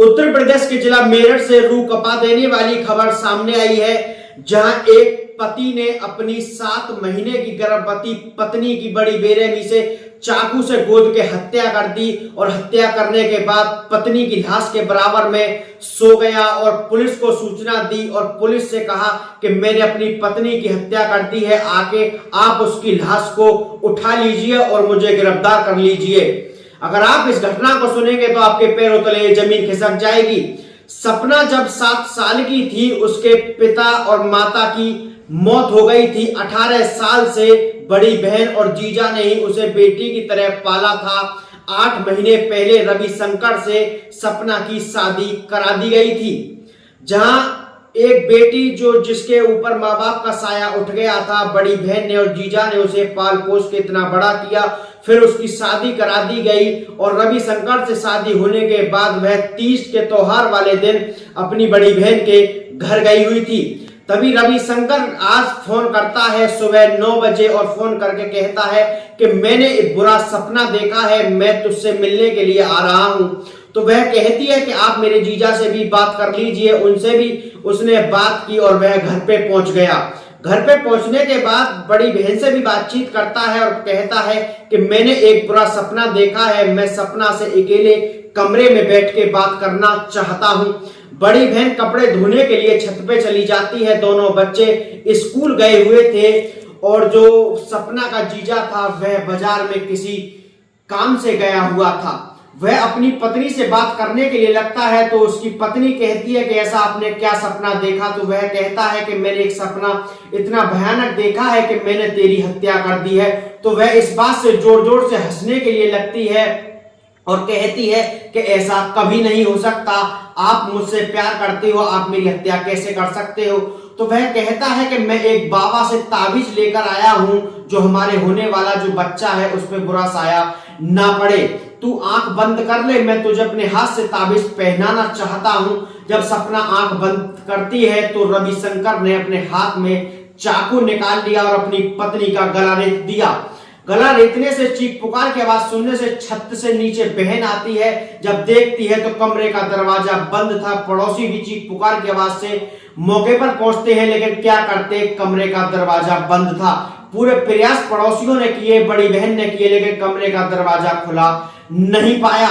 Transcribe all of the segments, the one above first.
उत्तर प्रदेश के जिला मेरठ से रूह कपा देने वाली खबर सामने आई है, जहां एक पति ने अपनी 7 महीने की गर्भवती पत्नी की बड़ी बेरहमी से चाकू से गोद के हत्या कर दी और हत्या करने के बाद पत्नी की लाश के बराबर में सो गया और पुलिस को सूचना दी और पुलिस से कहा कि मैंने अपनी पत्नी की हत्या कर दी है, आके आप उसकी लाश को उठा लीजिए और मुझे गिरफ्तार कर लीजिए। अगर आप इस घटना को सुनेंगे तो आपके पैरों तले जमीन खिसक जाएगी। सपना जब 7 साल की थी, उसके पिता और माता की मौत हो गई थी। 18 साल से बड़ी बहन और जीजा ने ही उसे बेटी की तरह पाला था। 8 महीने पहले रविशंकर से सपना की शादी करा दी गई थी, जहां एक बेटी जिसके ऊपर माँ बाप का साया उठ गया था। बड़ी बहन ने और जीजा ने उसे पाल पोस के इतना बड़ा किया, फिर उसकी शादी करा दी गई और रविशंकर से शादी होने के बाद वह तीज के त्योहार वाले दिन अपनी बड़ी बहन के घर गई हुई थी। तभी रविशंकर आज फोन करता है सुबह 9 बजे और फोन करके कहता है कि मैंने एक बुरा सपना देखा है, मैं तुझसे मिलने के लिए आ रहा हूं। तो वह कहती है कि आप मेरे जीजा से भी बात कर लीजिए। उनसे भी उसने बात की और वह घर पे पहुंच गया। घर पे पहुंचने के बाद बड़ी बहन से भी बातचीत करता है और कहता है कि मैंने एक बुरा सपना देखा है, मैं सपना से अकेले कमरे में बैठ के बात करना चाहता हूं। बड़ी बहन कपड़े धोने के लिए छत पे चली जाती है। दोनों बच्चे स्कूल गए हुए थे और जो सपना का जीजा था वह बाजार में किसी काम से गया हुआ था। वह अपनी पत्नी से बात करने के लिए लगता है तो उसकी पत्नी कहती है कि ऐसा आपने क्या सपना देखा? तो वह कहता है कि मैंने एक सपना इतना भयानक देखा है कि मैंने तेरी हत्या कर दी है। तो वह इस बात से जोर जोर से हंसने के लिए लगती है और कहती है कि ऐसा कभी नहीं हो सकता, आप मुझसे प्यार करते हो, आप मेरी हत्या कैसे कर सकते हो? तो वह कहता है कि मैं एक बाबा से ताबीज लेकर आया हूं, जो हमारे होने वाला जो बच्चा है उस पर बुरा साया ना पड़े। तू आंख बंद कर ले, मैं तुझे अपने हाथ से ताबीज पहनाना चाहता हूं। जब सपना आंख बंद करती है तो रविशंकर ने अपने हाथ में चाकू निकाल लिया और अपनी पत्नी का गला रेत दिया। गला रेतने से चीख पुकार की आवाज सुनने से छत से नीचे बहन आती है। जब देखती है तो कमरे का दरवाजा बंद था। पड़ोसी भी चीख पुकार की आवाज से मौके पर पहुंचते हैं, लेकिन क्या करते, कमरे का दरवाजा बंद था। पूरे प्रयास पड़ोसियों ने किए, बड़ी बहन ने किए, लेकिन कमरे का दरवाजा खुला नहीं पाया।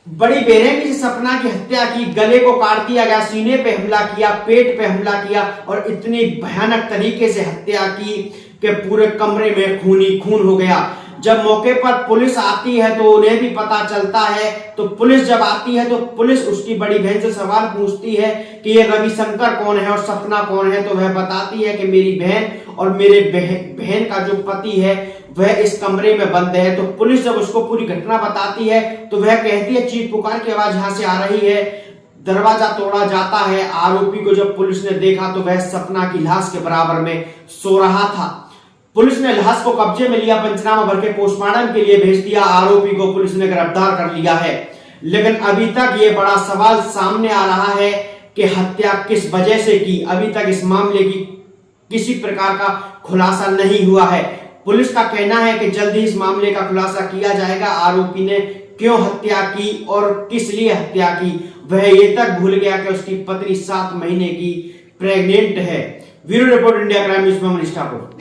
बड़ी बेरहमी से सपना की हत्या की, गले को काट दिया गया, सीने पे हमला किया, पेट पे हमला किया और इतनी भयानक तरीके से हत्या की कि पूरे कमरे में खून ही खून हो गया। जब मौके पर पुलिस आती है तो उन्हें भी पता चलता है। तो पुलिस जब आती है तो पुलिस उसकी बड़ी बहन से सवाल पूछती है कि ये रविशंकर कौन है और सपना कौन है? तो वह बताती है कि मेरी बहन और मेरे बहन का जो पति है वह इस कमरे में बंद है। तो पुलिस जब उसको पूरी घटना बताती है तो वह कहती है, चीख पुकार की आवाज यहां से आ रही है, दरवाजा तोड़ा जाता है। आरोपी को जब पुलिस ने देखा तो वह सपना की लाश के बराबर में सो रहा था। पुलिस ने लाश को कब्जे में लिया, पंचनामा भर के पोस्टमार्टम के लिए भेज दिया। आरोपी को पुलिस ने गिरफ्तार कर लिया है, लेकिन अभी तक ये बड़ा सवाल सामने आ रहा है कि हत्या किस वजह से की। अभी तक इस मामले की किसी प्रकार का खुलासा नहीं हुआ है। पुलिस का कहना है कि जल्द ही इस मामले का खुलासा किया जाएगा। आरोपी ने क्यों हत्या की और किस लिए हत्या की, वह ये तक भूल गया कि उसकी पत्नी 7 महीने की प्रेग्नेंट है। Bureau report, India crime news में मनीष ठाकुर।